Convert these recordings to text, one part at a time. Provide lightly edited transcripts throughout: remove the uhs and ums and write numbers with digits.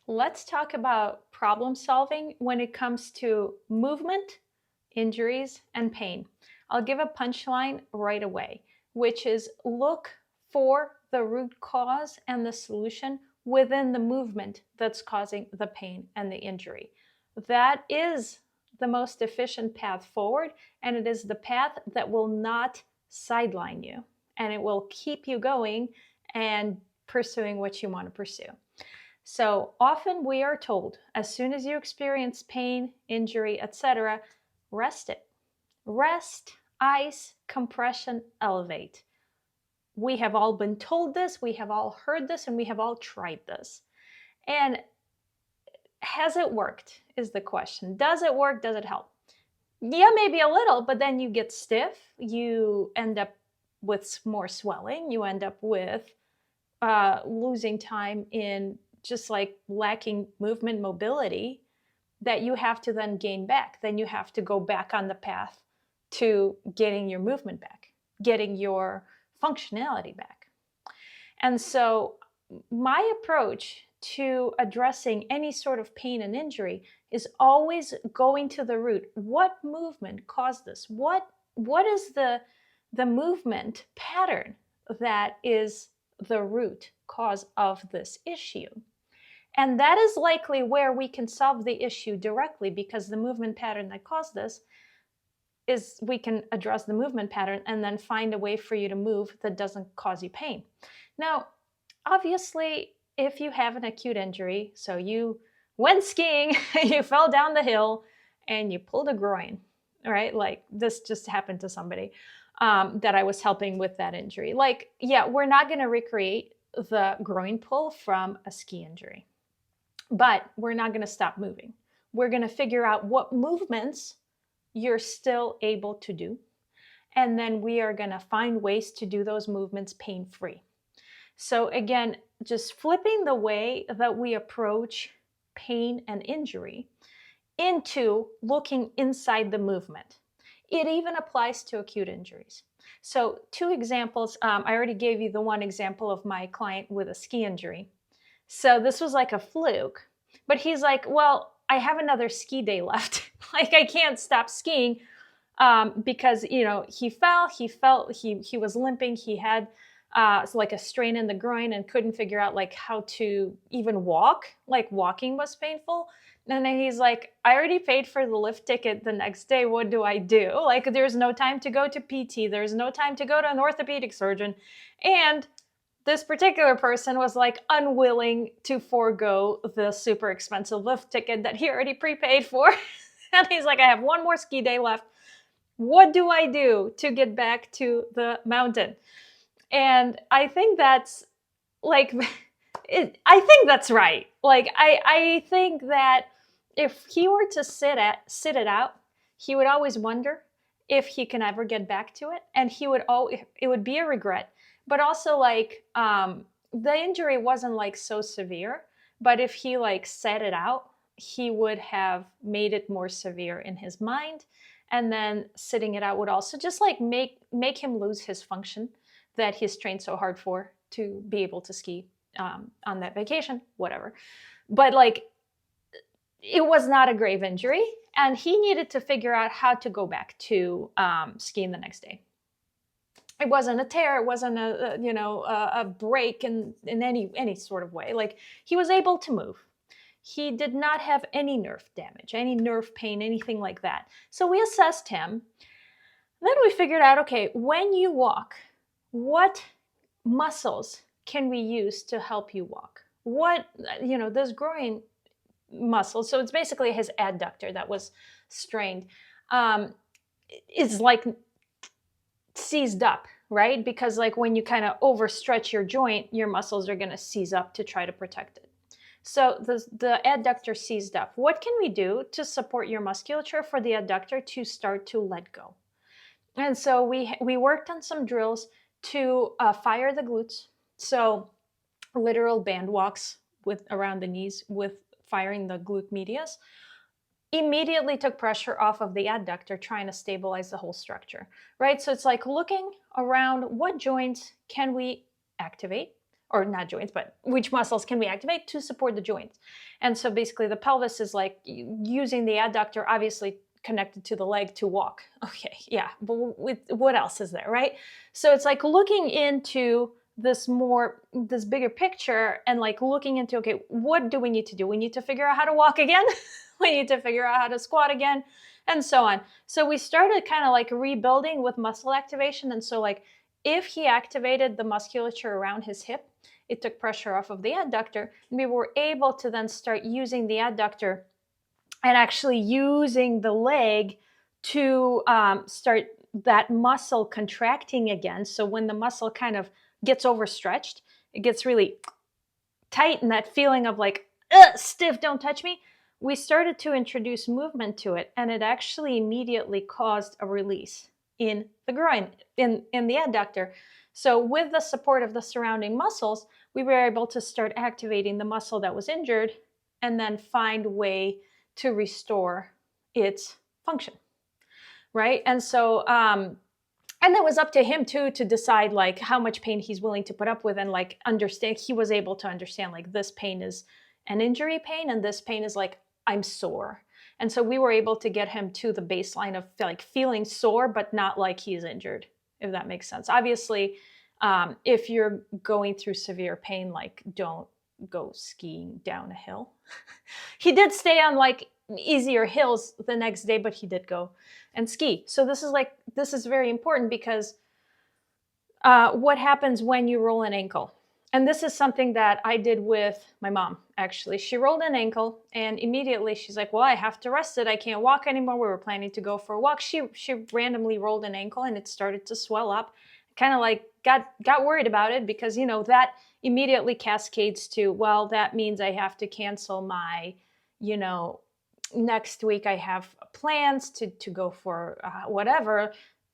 Let's talk about problem solving when it comes to movement, injuries, and pain. I'll give a punchline right away, which is look for the root cause and the solution within the movement that's causing the pain and the injury. That is the most efficient path forward, and it is the path that will not sideline you, and it will keep you going and pursuing what you want to pursue. So often we are told as soon as you experience pain, injury, etc., rest it. Rest, ice, compression, elevate. We have all been told this, we have all heard this, and we have all tried this. And has it worked is the question. Does it work? Does it help? Yeah, maybe a little, but then you get stiff. You end up with more swelling. You end up with losing time in just like lacking movement mobility that you have to then gain back. Then you have to go back on the path to getting your movement back, getting your functionality back. And so my approach to addressing any sort of pain and injury is always going to the root. What movement caused this? What is the movement pattern that is the root cause of this issue? And that is likely where we can solve the issue directly, because the movement pattern that caused this is we can address the movement pattern and then find a way for you to move that doesn't cause you pain. Now, obviously, if you have an acute injury, so you went skiing, you fell down the hill, and you pulled a groin, right? Like this just happened to somebody that I was helping with that injury. Like, yeah, we're not going to recreate the groin pull from a ski injury, but we're not going to stop moving. We're going to figure out what movements you're still able to do. And then we are going to find ways to do those movements pain-free. So again, just flipping the way that we approach pain and injury into looking inside the movement. It even applies to acute injuries. So 2 examples. I already gave you the one example of my client with a ski injury. So this was like a fluke, but he's like, well, I have another ski day left. Like I can't stop skiing because, you know, he fell, he was limping. He had like a strain in the groin and couldn't figure out like how to even walk. Like walking was painful. And then he's like, I already paid for the lift ticket the next day. What do I do? Like there's no time to go to PT. There's no time to go to an orthopedic surgeon. And this particular person was like unwilling to forego the super expensive lift ticket that he already prepaid for. And he's like, I have one more ski day left. What do I do to get back to the mountain? And I think that's like, I think that's right. Like, I think that if he were to sit it out, he would always wonder if he can ever get back to it. And it would be a regret. But also like the injury wasn't like so severe, but if he like set it out, he would have made it more severe in his mind. And then sitting it out would also just like make him lose his function that he's trained so hard for to be able to ski on that vacation, whatever. But like, it was not a grave injury, and he needed to figure out how to go back to skiing the next day. It wasn't a tear. It wasn't a break in any sort of way. Like he was able to move. He did not have any nerve damage, any nerve pain, anything like that. So we assessed him. Then we figured out, okay, when you walk, what muscles can we use to help you walk? What, this groin muscle, so it's basically his adductor that was strained, is like seized up, right? Because like when you kind of overstretch your joint, your muscles are going to seize up to try to protect it. So the adductor seized up. What can we do to support your musculature for the adductor to start to let go? And so we worked on some drills to fire the glutes. So literal band walks with around the knees with firing the glute medius. Immediately took pressure off of the adductor, trying to stabilize the whole structure, right? So it's like looking around what joints can we activate or not joints, but which muscles can we activate to support the joints. And so basically the pelvis is like using the adductor, obviously connected to the leg to walk. Okay, yeah, but what else is there, right? So it's like looking into this bigger picture and like looking into, okay, what do we need to do? We need to figure out how to walk again. We need to figure out how to squat again, and so on. So we started kind of like rebuilding with muscle activation. And so like if he activated the musculature around his hip, it took pressure off of the adductor, and we were able to then start using the adductor and actually using the leg to start that muscle contracting again. So when the muscle kind of gets overstretched, it gets really tight, and that feeling of like, stiff, don't touch me. We started to introduce movement to it, and it actually immediately caused a release in the groin, in the adductor. So with the support of the surrounding muscles, we were able to start activating the muscle that was injured and then find a way to restore its function, right? And so, and it was up to him too to decide like how much pain he's willing to put up with, and like understand. He was able to understand like this pain is an injury pain, and this pain is like I'm sore. And so we were able to get him to the baseline of like feeling sore, but not like he's injured, if that makes sense. Obviously, if you're going through severe pain, like don't go skiing down a hill. He did stay on like easier hills the next day, but he did go and ski. So this is very important, because what happens when you roll an ankle? And this is something that I did with my mom, actually. She rolled an ankle, and immediately she's like, well, I have to rest it. I can't walk anymore. We were planning to go for a walk. She randomly rolled an ankle, and it started to swell up. Kind of like got worried about it, because, you know, that immediately cascades to, well, that means I have to cancel my, you know, next week I have plans to go for whatever,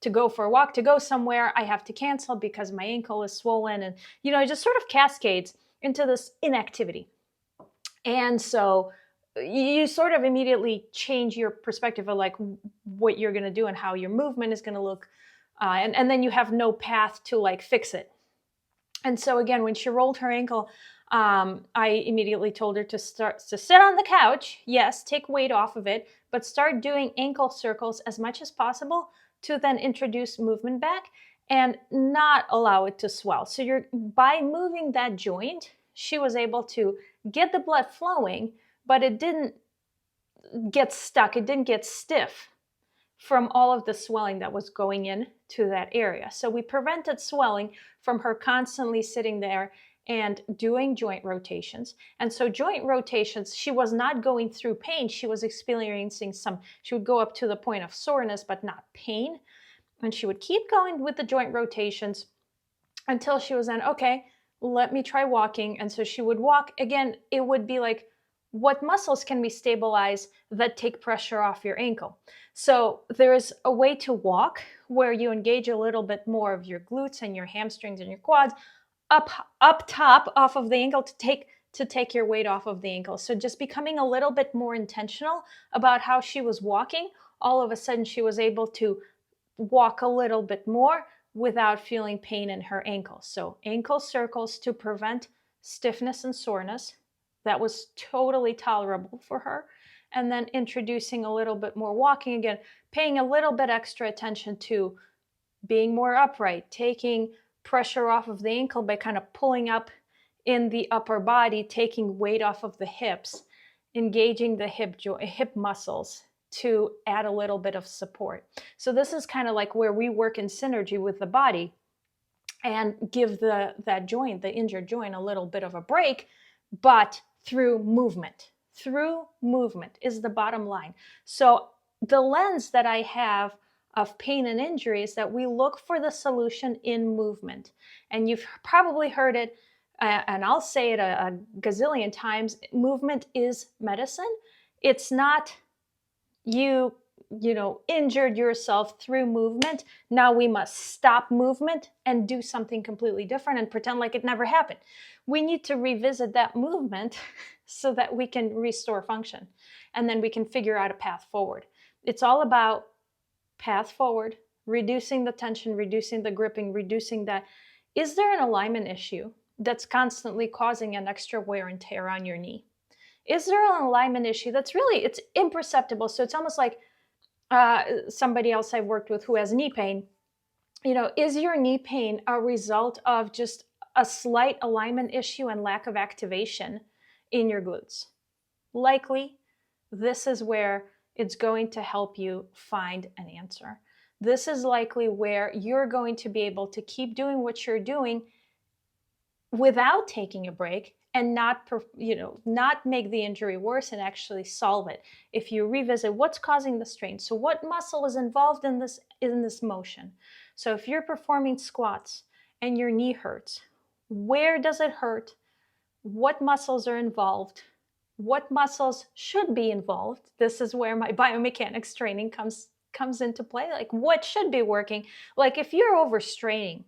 to go for a walk, to go somewhere. I have to cancel because my ankle is swollen. And, you know, it just sort of cascades into this inactivity. And so you sort of immediately change your perspective of like what you're going to do and how your movement is going to look. And then you have no path to like fix it. And so again, when she rolled her ankle, I immediately told her to start to sit on the couch. Yes, take weight off of it, but start doing ankle circles as much as possible to then introduce movement back and not allow it to swell. So by moving that joint, she was able to get the blood flowing, but it didn't get stuck. It didn't get stiff from all of the swelling that was going in to that area. So we prevented swelling from her constantly sitting there and doing joint rotations. And so joint rotations, she was not going through pain. She was experiencing she would go up to the point of soreness, but not pain. And she would keep going with the joint rotations until she was then, okay, let me try walking. And so she would walk. Again, it would be like, what muscles can we stabilize that take pressure off your ankle? So there's a way to walk where you engage a little bit more of your glutes and your hamstrings and your quads up top off of the ankle to take your weight off of the ankle. So just becoming a little bit more intentional about how she was walking, all of a sudden she was able to walk a little bit more without feeling pain in her ankle. So ankle circles to prevent stiffness and soreness. That was totally tolerable for her. And then introducing a little bit more walking again, paying a little bit extra attention to being more upright, taking pressure off of the ankle by kind of pulling up in the upper body, taking weight off of the hips, engaging the hip muscles to add a little bit of support. So this is kind of like where we work in synergy with the body and give that joint, the injured joint, a little bit of a break, but through movement. Through movement is the bottom line. So the lens that I have of pain and injury is that we look for the solution in movement. And you've probably heard it, and I'll say it a gazillion times, movement is medicine. It's not you injured yourself through movement. Now we must stop movement and do something completely different and pretend like it never happened. We need to revisit that movement so that we can restore function. And then we can figure out a path forward. It's all about path forward, reducing the tension, reducing the gripping, reducing that. Is there an alignment issue? that's constantly causing an extra wear and tear on your knee? Is there an alignment issue that's really, it's imperceptible? So it's almost like somebody else I've worked with who has knee pain. Is your knee pain a result of just a slight alignment issue and lack of activation in your glutes? Likely, this is where it's going to help you find an answer. This is likely where you're going to be able to keep doing what you're doing without taking a break and not make the injury worse and actually solve it. If you revisit what's causing the strain, so what muscle is involved in this motion? So if you're performing squats and your knee hurts, where does it hurt? What muscles are involved? What muscles should be involved? This is where my biomechanics training comes into play. Like, what should be working? Like, if you're overstraining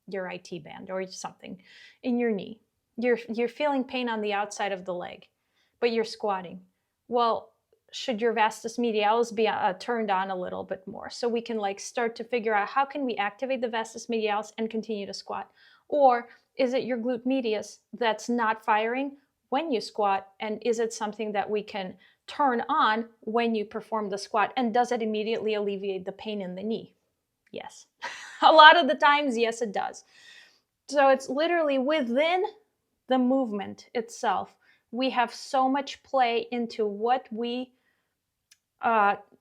your IT band or something in your knee, you're feeling pain on the outside of the leg, but you're squatting. Well, should your vastus medialis be turned on a little bit more, so we can start to figure out how can we activate the vastus medialis and continue to squat? Or is it your glute medius that's not firing when you squat, and is it something that we can turn on when you perform the squat, and does it immediately alleviate the pain in the knee? Yes. A lot of the times, yes, it does. So it's literally within the movement itself. We have so much play into what we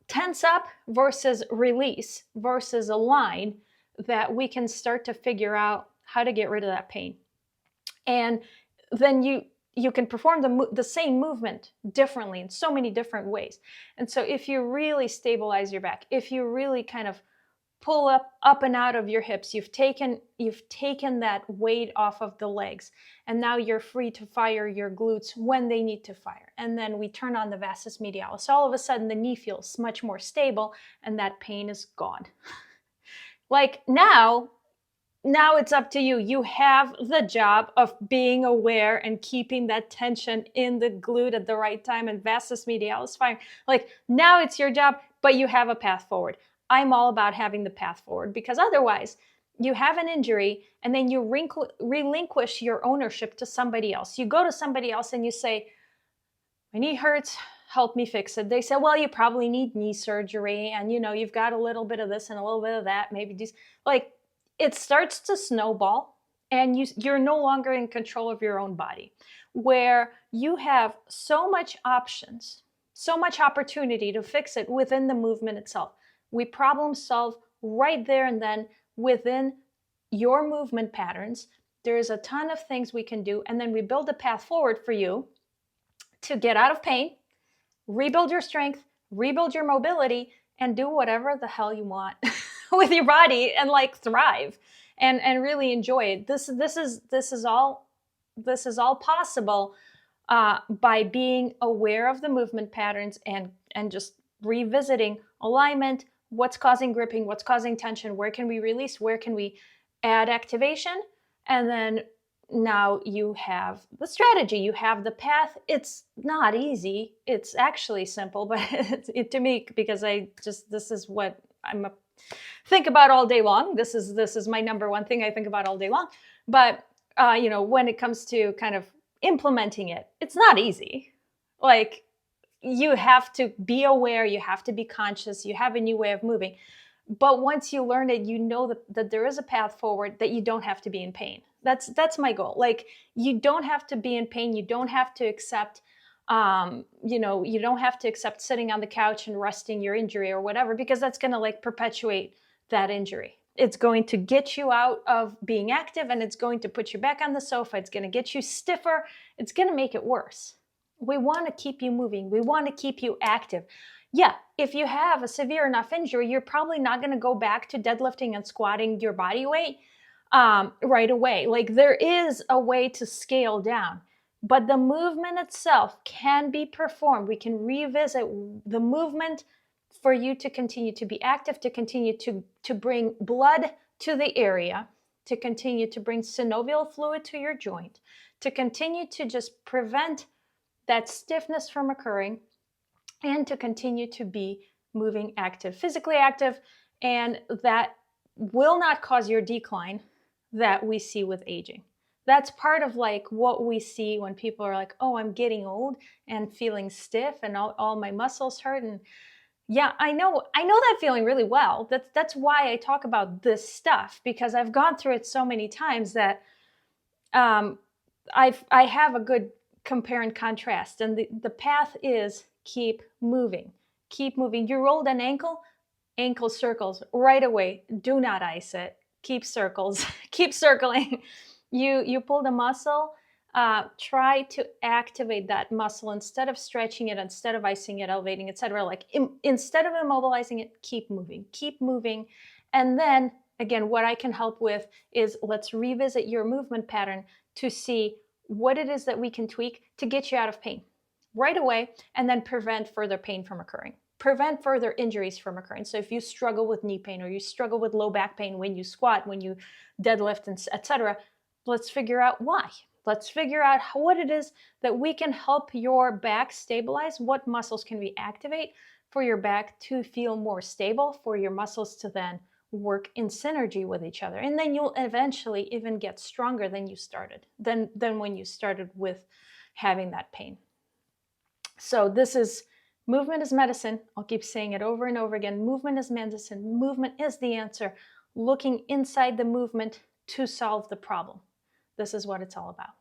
tense up versus release versus align, that we can start to figure out how to get rid of that pain. And then you can perform the same movement differently in so many different ways. And so if you really stabilize your back, if you really kind of pull up and out of your hips, you've taken that weight off of the legs, and now you're free to fire your glutes when they need to fire. And then we turn on the vastus medialis. All of a sudden the knee feels much more stable and that pain is gone. Now it's up to you. You have the job of being aware and keeping that tension in the glute at the right time and vastus medialis firing. Now it's your job, but you have a path forward. I'm all about having the path forward, because otherwise you have an injury and then you relinquish your ownership to somebody else. You go to somebody else and you say, my knee hurts, help me fix it. They say, well, you probably need knee surgery, and you've got a little bit of this and a little bit of that, maybe these, it starts to snowball, and you're no longer in control of your own body, where you have so much options, so much opportunity to fix it within the movement itself. We problem solve right there and then within your movement patterns. There's a ton of things we can do, and then we build a path forward for you to get out of pain, rebuild your strength, rebuild your mobility, and do whatever the hell you want with your body, and thrive and really enjoy it. This is all possible by being aware of the movement patterns and just revisiting alignment. What's causing gripping? What's causing tension? Where can we release? Where can we add activation? And then now you have the strategy, you have the path. It's not easy. It's actually simple, but to me, because this is what think about all day long. This is my number one thing I think about all day long. But when it comes to kind of implementing it, it's not easy. You have to be aware, you have to be conscious, you have a new way of moving. But once you learn it, you know that there is a path forward, that you don't have to be in pain. That's my goal. You don't have to be in pain. You don't have to accept, you don't have to accept sitting on the couch and resting your injury or whatever, because that's going to perpetuate that injury. It's going to get you out of being active, and it's going to put you back on the sofa. It's going to get you stiffer. It's going to make it worse. We want to keep you moving. We want to keep you active. Yeah, if you have a severe enough injury, you're probably not going to go back to deadlifting and squatting your body weight right away. There is a way to scale down, but the movement itself can be performed. We can revisit the movement for you to continue to be active, to continue to bring blood to the area, to continue to bring synovial fluid to your joint, to continue to just prevent that stiffness from occurring, and to continue to be moving active, physically active, and that will not cause your decline. that we see with aging. That's part of like what we see when people are like, oh, I'm getting old and feeling stiff and all my muscles hurt. And yeah, I know that feeling really well. That's why I talk about this stuff, because I've gone through it so many times that I have a good compare and contrast. And the path is keep moving. Keep moving. You rolled an ankle circles right away. Do not ice it. Keep circles. Keep circling. You pulled a muscle. Try to activate that muscle instead of stretching it, instead of icing it, elevating, etc. Like instead of immobilizing it, keep moving. Keep moving. And then again, what I can help with is let's revisit your movement pattern to see what it is that we can tweak to get you out of pain right away, and then prevent further pain from occurring, prevent further injuries from occurring. So if you struggle with knee pain or you struggle with low back pain when you squat, when you deadlift, etc., let's figure out why. Let's figure out what it is that we can help your back stabilize. What muscles can we activate for your back to feel more stable, for your muscles to then work in synergy with each other. And then you'll eventually even get stronger than you started, than when you started with having that pain. So this is movement is medicine. I'll keep saying it over and over again. Movement is medicine. Movement is the answer. Looking inside the movement to solve the problem. This is what it's all about.